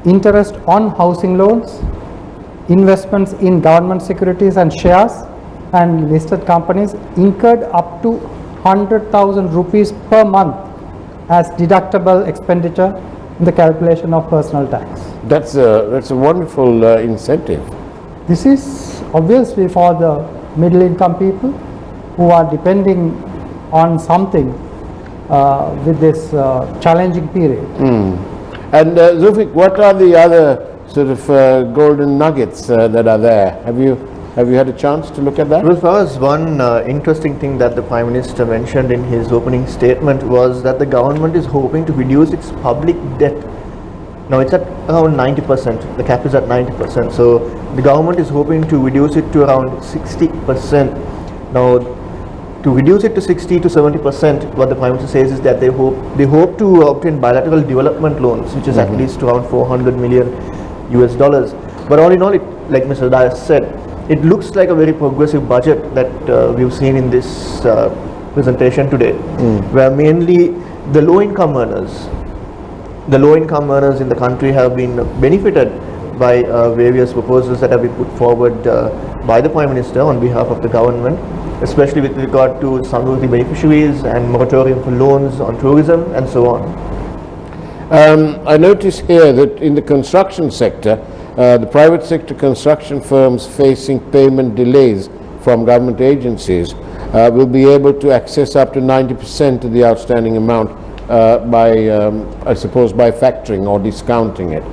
interest on housing loans, investments in government securities and shares and listed companies incurred up to 100,000 rupees per month as deductible expenditure in the calculation of personal tax. That's a wonderful incentive. This is obviously for the middle income people who are depending on something with this challenging period. And Zulfick, what are the other sort of golden nuggets that are there? Have you had a chance to look at that? Well, Faraz, one interesting thing that the Prime Minister mentioned in his opening statement was that the government is hoping to reduce its public debt. Now it's at around 90%, the cap is at 90%, so the government is hoping to reduce it to around 60%. Now, to reduce it to 60 to 70%, what the Prime Minister says is that they hope to obtain bilateral development loans, which is at least around 400 million US dollars. But all in all, like Mr. Dias said, it looks like a very progressive budget that we've seen in this presentation today, where mainly the low-income earners in the country have been benefited by various proposals that have been put forward by the Prime Minister on behalf of the government, especially with regard to Samruddhi beneficiaries and moratorium for loans on tourism and so on. I notice here that in the construction sector, the private sector construction firms facing payment delays from government agencies will be able to access up to 90% of the outstanding amount I suppose by factoring or discounting it.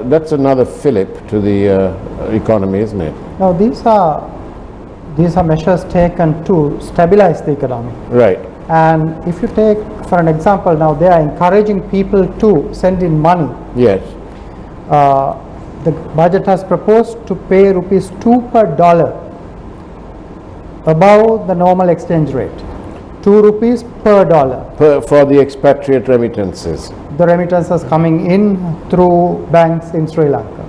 That's another fillip to the economy, isn't it? Now these are measures taken to stabilize the economy. Right. And if you take, for an example, now they are encouraging people to send in money. Yes. The budget has proposed to pay rupees 2 per dollar above the normal exchange rate. 2 rupees per dollar. For the expatriate remittances. The remittances coming in through banks in Sri Lanka.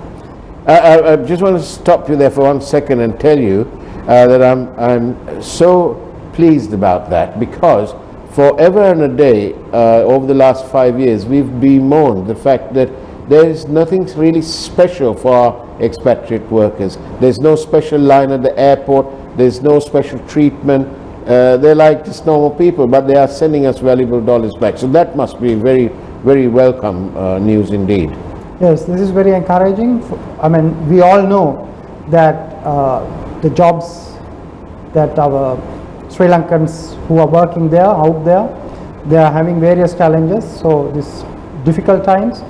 I just want to stop you there for 1 second and tell you that I'm so pleased about that, because forever and a day over the last 5 years we've bemoaned the fact that there is nothing really special for our expatriate workers. There's no special line at the airport, there's no special treatment. They're like just normal people, but they are sending us valuable dollars back. So that must be very, very welcome news indeed. Yes, this is very encouraging. I mean, we all know that the jobs that our Sri Lankans who are working there, out there, they are having various challenges. So these difficult times,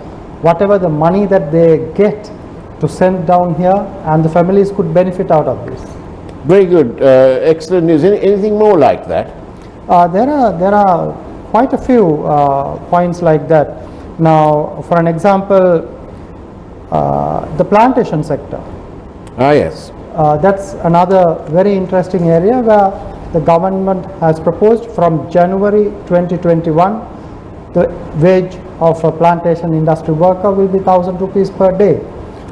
whatever the money that they get to send down here, and the families could benefit out of this. Very good, excellent news. Anything more like that? There are quite a few points like that. Now, for an example, the plantation sector. Ah, yes. That's another very interesting area where the government has proposed from January 2021, the wage of a plantation industry worker will be 1,000 rupees per day,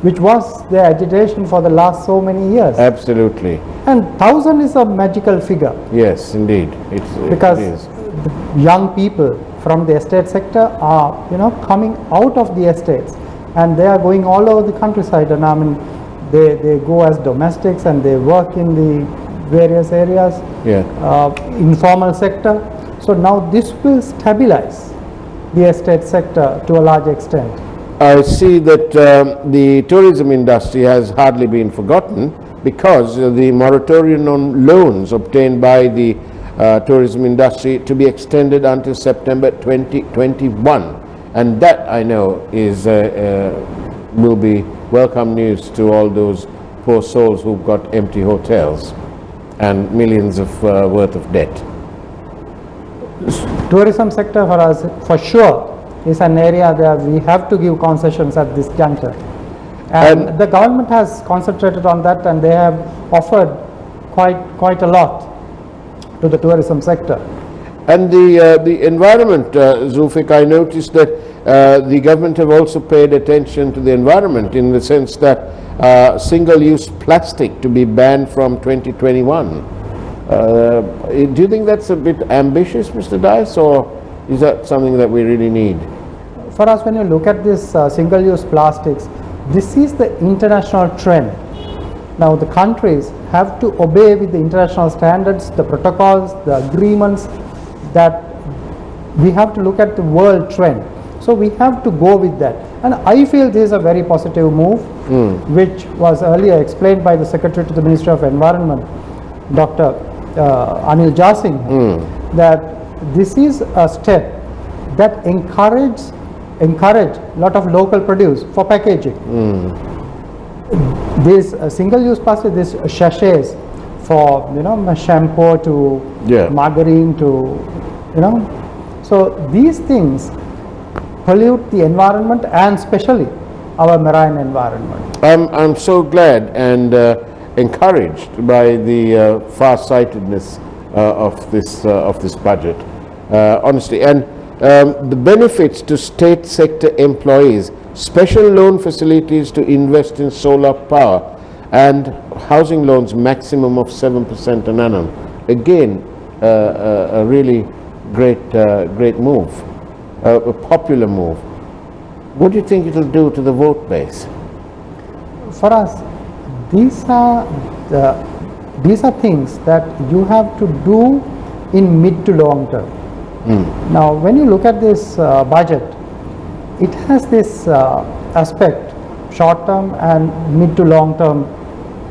which was their agitation for the last so many years. Absolutely. And 1,000 is a magical figure. Yes, indeed. Because the young people from the estate sector are, coming out of the estates, and they are going all over the countryside. And I mean, they go as domestics and they work in the various areas, informal sector. So now this will stabilize the estate sector to a large extent. I see that the tourism industry has hardly been forgotten, because the moratorium on loans obtained by the tourism industry to be extended until September 2021, and that I know is will be welcome news to all those poor souls who've got empty hotels and millions of worth of debt. Tourism sector for us, for sure, is an area that we have to give concessions at this juncture. And the government has concentrated on that, and they have offered quite a lot to the tourism sector. And the environment, Zulfick, I noticed that the government have also paid attention to the environment, in the sense that single-use plastic to be banned from 2021. Do you think that's a bit ambitious, Mr. Dias, or is that something that we really need? for us, when you look at this single-use plastics, this is the international trend. Now the countries have to obey with the international standards, the protocols, the agreements, that we have to look at the world trend. So we have to go with that. And I feel this is a very positive move, which was earlier explained by the Secretary to the Ministry of Environment, Dr. Anil Jasing, that this is a step that encourage a lot of local produce for packaging. These single-use plastic, these sachets for shampoo to margarine to so these things pollute the environment and especially our marine environment. I'm so glad and encouraged by the far-sightedness of this budget, honestly, and the benefits to state sector employees, special loan facilities to invest in solar power, and housing loans maximum of 7% an annum. Again, a really great move, a popular move. What do you think it'll do to the vote base? For us, these are things that you have to do in mid to long term. Now, when you look at this budget, it has this aspect, short term and mid to long term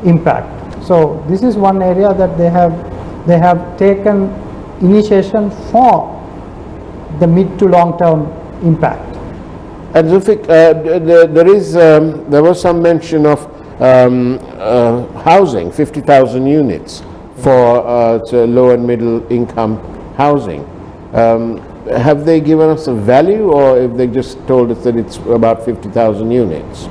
impact. So this is one area that they have taken initiation for the mid to long term impact. And Zulfick, there was some mention of housing, 50,000 units for low and middle income housing. Have they given us a value, or have they just told us that it's about 50,000 units?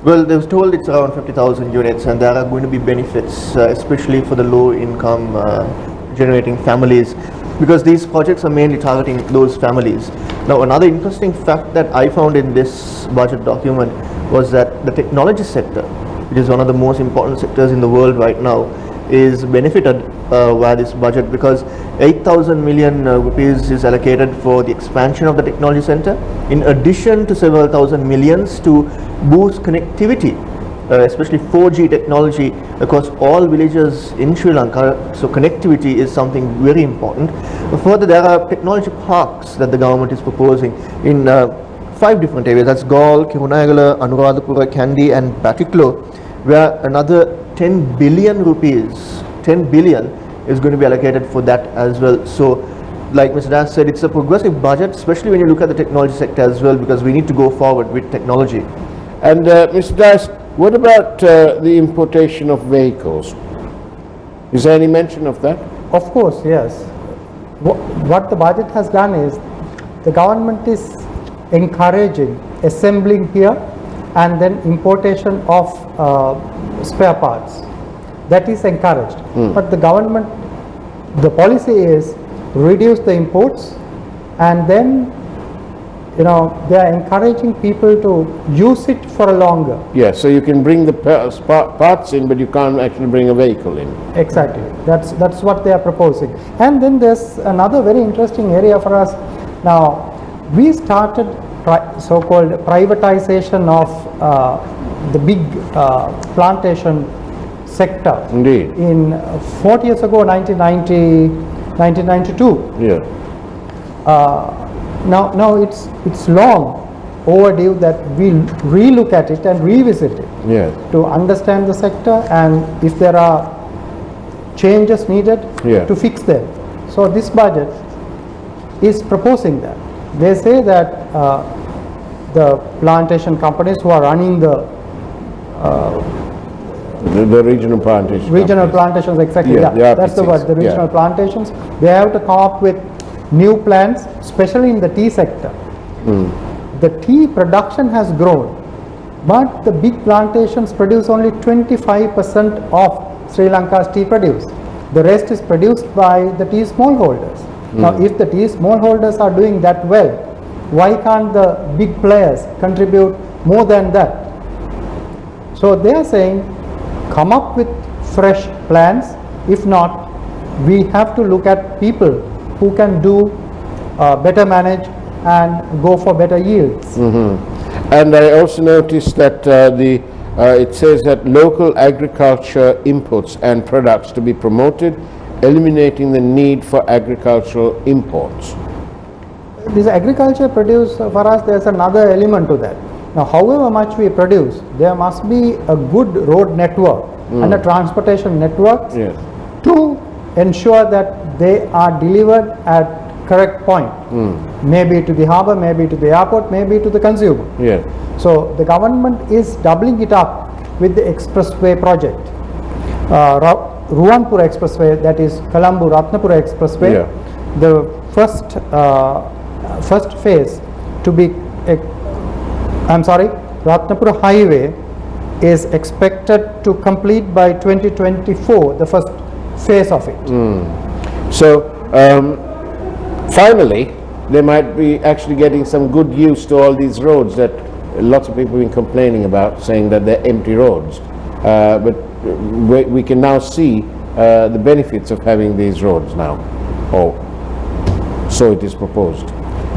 Well, they've told it's around 50,000 units, and there are going to be benefits, especially for the low income generating families, because these projects are mainly targeting those families. Now, another interesting fact that I found in this budget document was that the technology sector, which is one of the most important sectors in the world right now, is benefited via this budget, because 8,000 million rupees is allocated for the expansion of the technology center, in addition to several thousand millions to boost connectivity, especially 4G technology across all villages in Sri Lanka. So connectivity is something very important. Further, there are technology parks that the government is proposing in 5 different areas. That's Galle, Kirunagala, Anuradhapura, Kandy and Batiklo, where another 10 billion rupees, 10 billion is going to be allocated for that as well. So like Mr. Das said, it's a progressive budget, especially when you look at the technology sector as well, because we need to go forward with technology. And Mr. Das, what about the importation of vehicles? Is there any mention of that? Of course, yes. What the budget has done is, the government is encouraging assembling here and then importation of spare parts. That is encouraged. But the government, the policy is reduce the imports, and then they are encouraging people to use it for a longer. Yeah, so you can bring the parts in, but you can't actually bring a vehicle in. Exactly. That's what they are proposing. And then there's another very interesting area for us. Now, we started so-called privatization of the big plantation sector. Indeed. In 40 years ago, 1992. Yeah. Now it's long overdue that we relook at it and revisit it. Yeah. To understand the sector, and if there are changes needed, to fix them. So this budget is proposing that. They say that the plantation companies who are running the regional plantations. Plantations, exactly. Yeah, that's the word. The regional plantations. They have to come up with new plans, especially in the tea sector. The tea production has grown, but the big plantations produce only 25% of Sri Lanka's tea produce. The rest is produced by the tea smallholders. Now, if the tea smallholders are doing that well, why can't the big players contribute more than that? So they are saying, come up with fresh plans. If not, we have to look at people who can do better manage and go for better yields. And I also noticed that it says that local agriculture inputs and products to be promoted, eliminating the need for agricultural imports. This agriculture produce, for us, there's another element to that. Now, however much we produce, there must be a good road network and a transportation network Yes. to ensure that they are delivered at correct point. Maybe to the harbour, maybe to the airport, maybe to the consumer. Yeah. So the government is doubling it up with the expressway project. Ruwanpura Expressway, that is Colombo Ratnapura Expressway. Yeah. The first phase to be, Ratnapura Highway is expected to complete by 2024, the first phase of it. So finally, they might be actually getting some good use to all these roads that lots of people have been complaining about, saying that they're empty roads. But we can now see the benefits of having these roads now, or so it is proposed.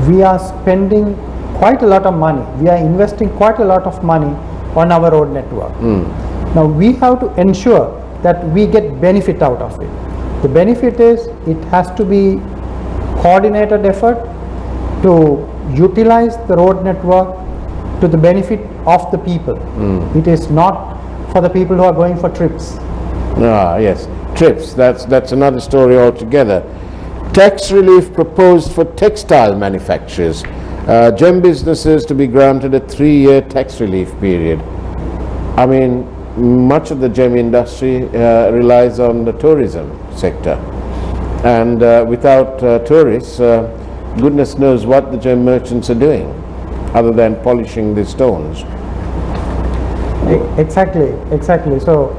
We are spending quite a lot of money. We are investing quite a lot of money on our road network. Now we have to ensure that we get benefit out of it. The benefit is it has to be coordinated effort to utilize the road network to the benefit of the people. It is not for the people who are going for trips. Ah, yes, trips, that's another story altogether. Tax relief proposed for textile manufacturers. Gem businesses to be granted a 3-year tax relief period. I mean, much of the gem industry relies on the tourism sector, and without tourists, goodness knows what the gem merchants are doing other than polishing the stones. Exactly. So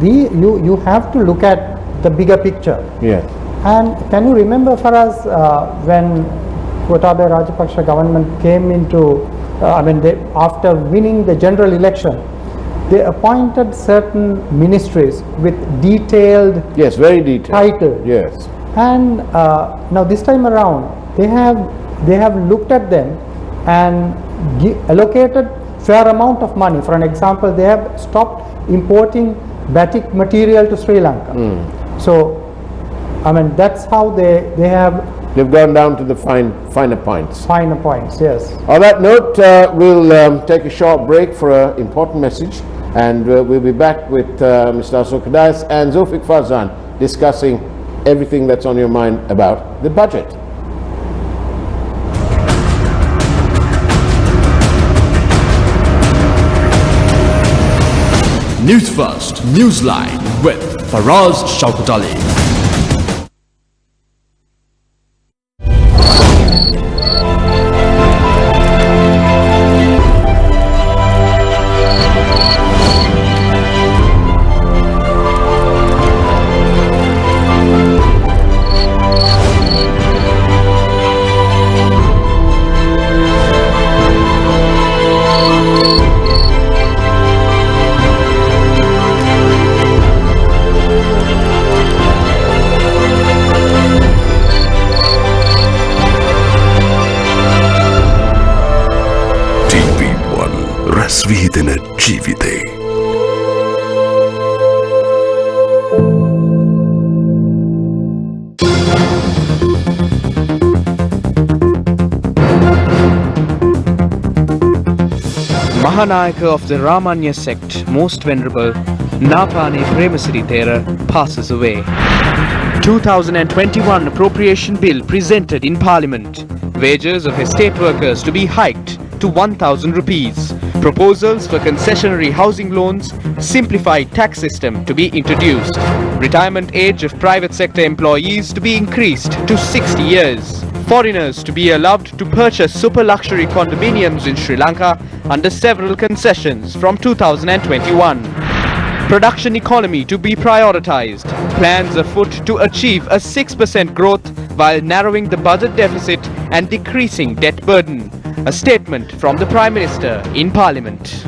you have to look at the bigger picture. Yes. And can you remember, Faraz, when Gotabaya Rajapaksa government came into, after winning the general election, they appointed certain ministries with detailed Yes, very detailed. title. Yes. And now this time around, they have looked at them and allocated fair amount of money. For an example, they have stopped importing batik material to Sri Lanka. So, that's how They've gone down to the finer points. Finer points, yes. On that note, we'll take a short break for an important message, and we'll be back with Mr. Asoka and Zulfick Farzan discussing everything that's on your mind about the budget. Newsfirst, Newsline with Faraz Shauketaly. රැස්වීදෙන ජීවිතේ Mahanayaka of the Ramanya sect, most venerable Napane Premasiri Thera passes away. 2021 appropriation bill presented in Parliament. Wages of estate workers to be hiked to 1,000 rupees. Proposals for concessionary housing loans, simplified tax system to be introduced. Retirement age of private sector employees to be increased to 60 years. Foreigners to be allowed to purchase super luxury condominiums in Sri Lanka under several concessions from 2021. Production economy to be prioritized. Plans afoot to achieve a 6% growth while narrowing the budget deficit and decreasing debt burden. A statement from the Prime Minister in Parliament.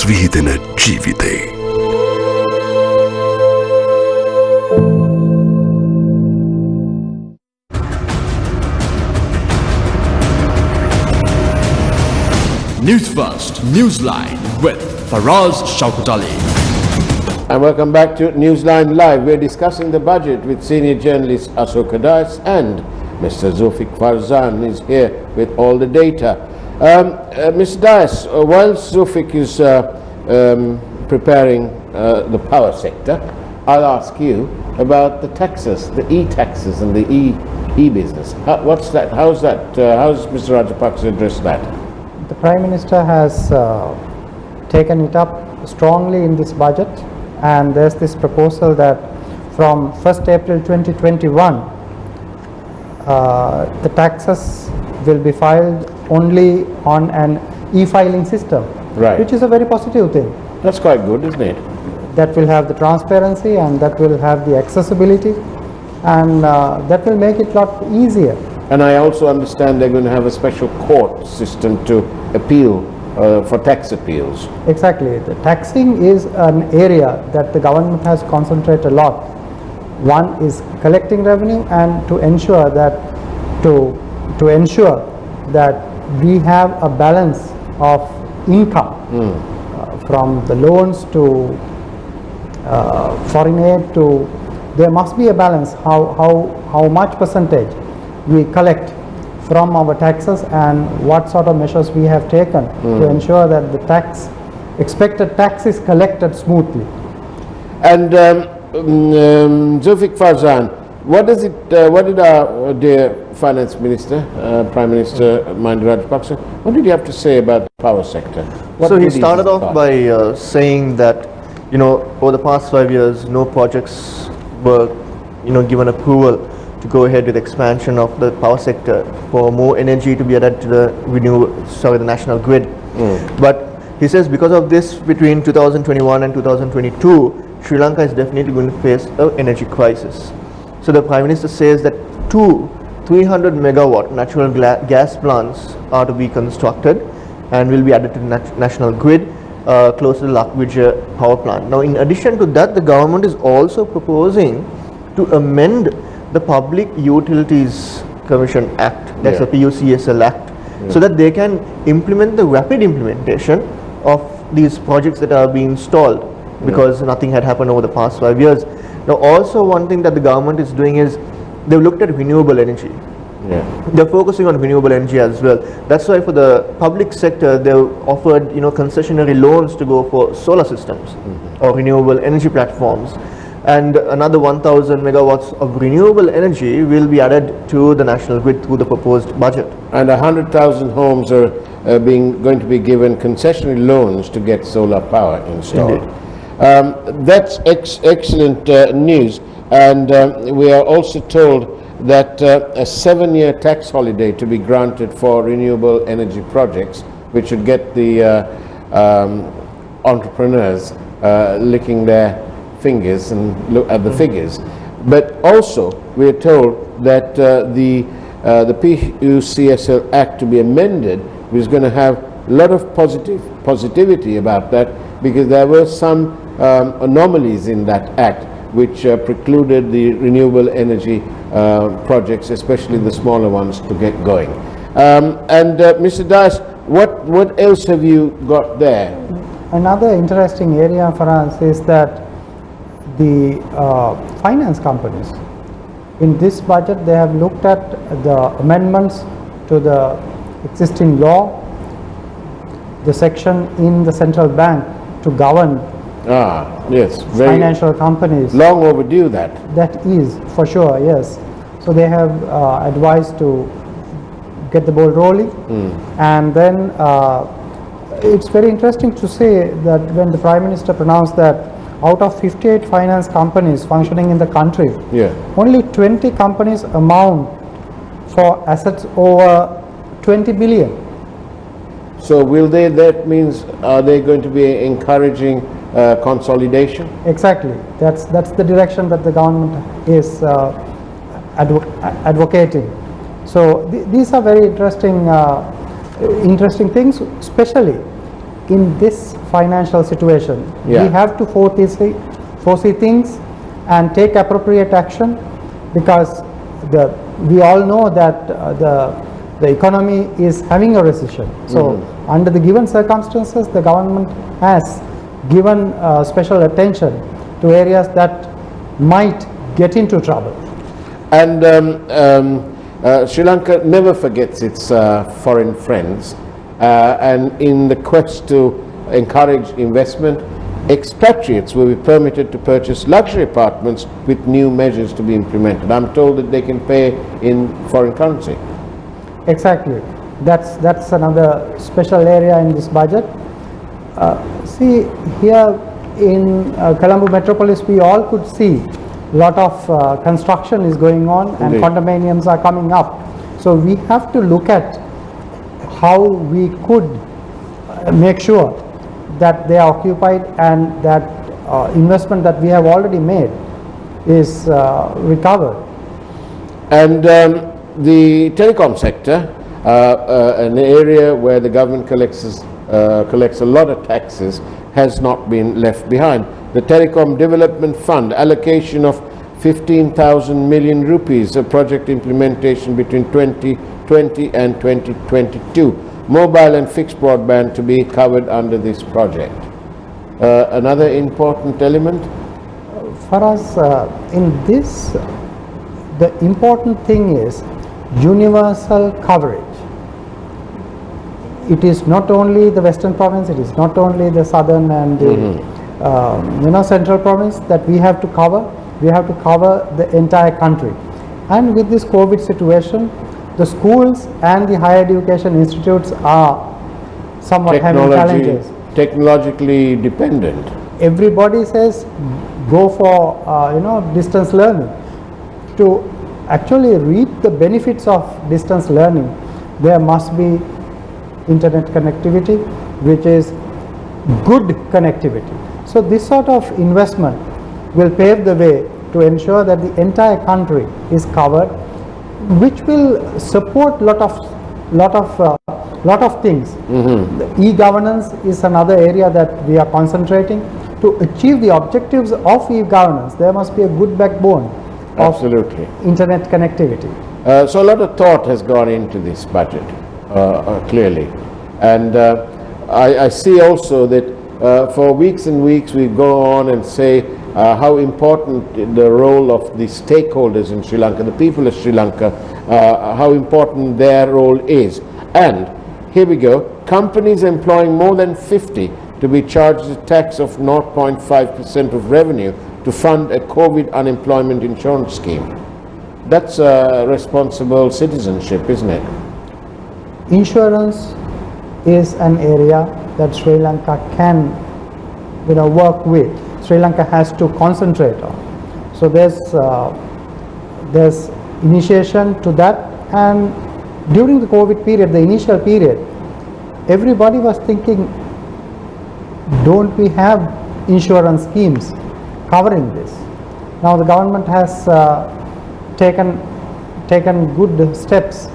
රැස්විහිදෙන ජීවිතේ. Newsfirst, Newsline with Faraz Shauketaly. And welcome back to Newsline Live. We're discussing the budget with senior journalist Asoka and Mr. Zulfick Farzan is here with all the data. Mr. Dias, while Zulfick is preparing the power sector, I'll ask you about the taxes, the e-taxes and the e-business. What's that? How's Mr. Rajapaksa addressed that? The Prime Minister has taken it up strongly in this budget, and there's this proposal that from 1st April 2021 the taxes will be filed only on an e-filing system, Right. which is a very positive thing. That's quite good, isn't it? That will have the transparency and that will have the accessibility, and that will make it a lot easier. And I also understand they're going to have a special court system to appeal for tax appeals. Exactly. The taxing is an area that the government has concentrated a lot. One is collecting revenue, and to ensure that we have a balance of income from the loans to foreign aid to, there must be a balance how much percentage we collect from our taxes and what sort of measures we have taken to ensure that the expected tax is collected smoothly. And Zulfick Farzan, what did our dear Finance Minister, Prime Minister Mahinda Rajapaksa, what did he have to say about the power sector? So he started off by saying that, over the past 5 years, no projects were, given approval to go ahead with expansion of the power sector for more energy to be added to the the national grid. But he says because of this, between 2021 and 2022, Sri Lanka is definitely going to face an energy crisis. So the Prime Minister says that 300 megawatt natural gas plants are to be constructed and will be added to the national grid close to the Lakvija power plant. Now, in addition to that, the government is also proposing to amend the Public Utilities Commission Act, that's the PUCSL Act, so that they can implement the rapid implementation of these projects that are being stalled because nothing had happened over the past 5 years. Now, also one thing that the government is doing is they've looked at renewable energy. They're focusing on renewable energy as well. That's why for the public sector, they've offered concessionary loans to go for solar systems or renewable energy platforms. And another 1,000 megawatts of renewable energy will be added to the national grid through the proposed budget. And 100,000 homes are going to be given concessionary loans to get solar power installed. That's excellent news. And we are also told that a 7-year tax holiday to be granted for renewable energy projects, which would get the entrepreneurs licking their fingers and look at the figures. But also we are told that the PUCSL Act to be amended is going to have a lot of positivity about that, because there were some anomalies in that act which precluded the renewable energy projects, especially the smaller ones, to get going. And Mr. Das, what else have you got there? Another interesting area for us is that the finance companies, in this budget they have looked at the amendments to the existing law, the section in the central bank to govern Yes, financial companies. Long overdue that. That is for sure, yes. So they have advised to get the ball rolling, and then it's very interesting to say that when the Prime Minister pronounced that out of 58 finance companies functioning in the country, only 20 companies amount for assets over 20 billion. So will they, that means, are they going to be encouraging consolidation? Exactly. That's the direction that the government is advocating. So these are very interesting things, especially in this financial situation. Yeah. We have to foresee things and take appropriate action, because we all know that the economy is having a recession. So under the given circumstances, the government has given special attention to areas that might get into trouble. And Sri Lanka never forgets its foreign friends, and in the quest to encourage investment, expatriates will be permitted to purchase luxury apartments with new measures to be implemented. I'm told that they can pay in foreign currency. Exactly. That's another special area in this budget. See, here in Colombo Metropolis, we all could see a lot of construction is going on, and Indeed. condominiums are coming up. So we have to look at how we could make sure that they are occupied, and that investment that we have already made is recovered. And the telecom sector, an area where the government collects a lot of taxes, has not been left behind. The Telecom Development Fund allocation of 15,000 million rupees, a project implementation between 2020 and 2022. Mobile and fixed broadband to be covered under this project. Another important element? For us, in this, the important thing is universal coverage. It is not only the Western province, it is not only the Southern and the Central province that we have to cover. We have to cover the entire country. And with this COVID situation, the schools and the higher education institutes are somewhat having challenges. Technologically dependent. Everybody says go for distance learning. To actually reap the benefits of distance learning, there must be internet connectivity, which is good connectivity. So this sort of investment will pave the way to ensure that the entire country is covered, which will support lot of things. The e-governance is another area that we are concentrating. To achieve the objectives of e-governance, there must be a good backbone of Absolutely. internet connectivity. So a lot of thought has gone into this budget, clearly. And I see also that for weeks and weeks we go on and say how important the role of the stakeholders in Sri Lanka, the people of Sri Lanka, how important their role is. And here we go, companies employing more than 50 to be charged a tax of 0.5% of revenue to fund a COVID unemployment insurance scheme. That's responsible citizenship, isn't it? Insurance is an area that Sri Lanka can work with. Sri Lanka has to concentrate on. So there's initiation to that, and during the COVID period, the initial period, everybody was thinking, don't we have insurance schemes covering this? Now the government has taken good steps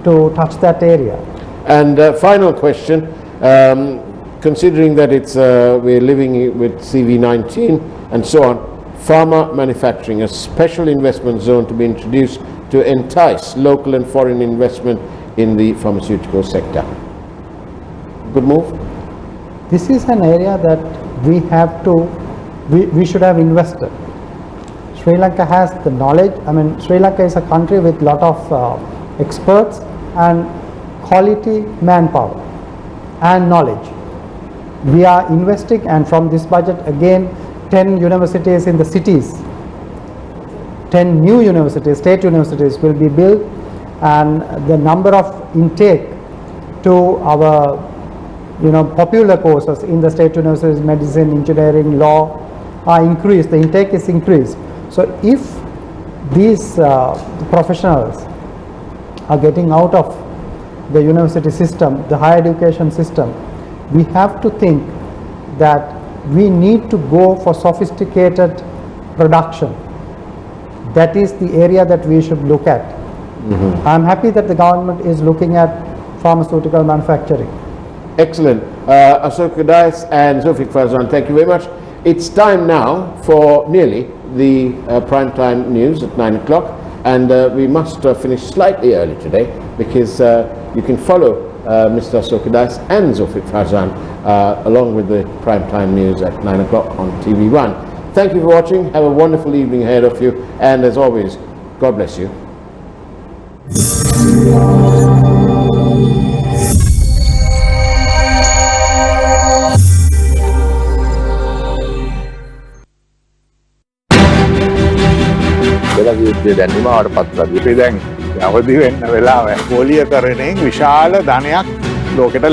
to touch that area. And final question, considering that we're living with CV19 and so on, pharma manufacturing, a special investment zone to be introduced to entice local and foreign investment in the pharmaceutical sector. Good move? This is an area that we should have invested. Sri Lanka has the knowledge. I mean, Sri Lanka is a country with lot of experts and quality manpower and knowledge. We are investing, and from this budget again, 10 universities in the cities, 10 new universities, state universities will be built, and the number of intake to our popular courses in the state universities, medicine, engineering, law, are increased. The intake is increased. So if these professionals are getting out of the university system, the higher education system, we have to think that we need to go for sophisticated production. That is the area that we should look at. I'm happy that the government is looking at pharmaceutical manufacturing. Excellent. Asoka and Zulfick Farzan, thank you very much. It's time now for nearly the primetime news at 9 o'clock, and we must finish slightly early today because you can follow Mr. Asoka and Zulfick Farzan along with the primetime news at 9 o'clock on TV1. Thank you for watching. Have a wonderful evening ahead of you, and as always, God bless you. යුද්ධය දැන්වීමවට පත් කරලා අපි දැන් අවදි වෙන්න වෙලාව පොලිය කරණයෙන් විශාල ධනයක් ලෝකෙට